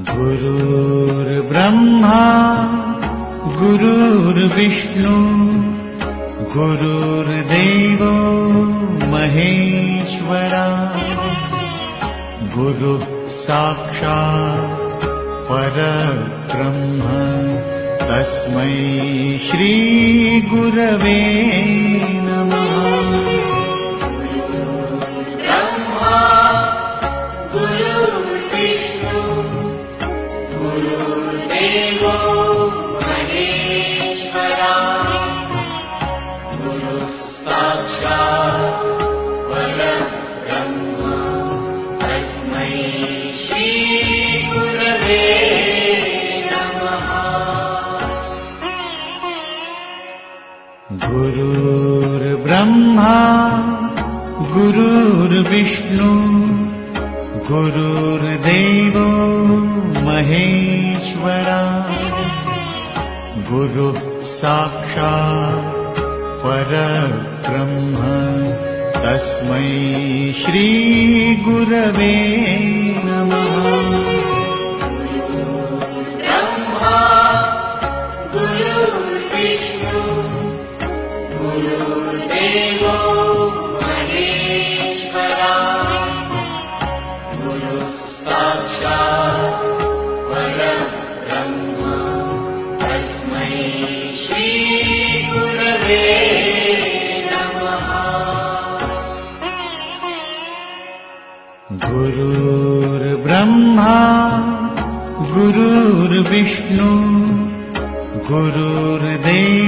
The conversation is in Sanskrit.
गुरुर्ब्रह्मा गुरुर्विष्णु गुरुर्देवो महेश्वरा गुरुः साक्षात् परब्रह्म तस्मै श्री गुरवे नमः। गुरुर्देवो महेश्वरा गुरुः साक्षात् परब्रह्म तस्मै श्री गुरवे नमः। गुरुर्ब्रह्मा गुरुर्विष्णु गुरुर्देवो महेश्वरा गुरुः साक्षात् परब्रह्म तस्मै श्री गुरवे नमः। ब्रह्मा गुरुर्विष्णु गुरुर्देवो महेश्वरा गुरुः साक्षात् परब्रह्म तस्मै श्री गुरवे नमः। गुरुर्ब्रह्मा गुरुर्विष्णु गुरुर्देवो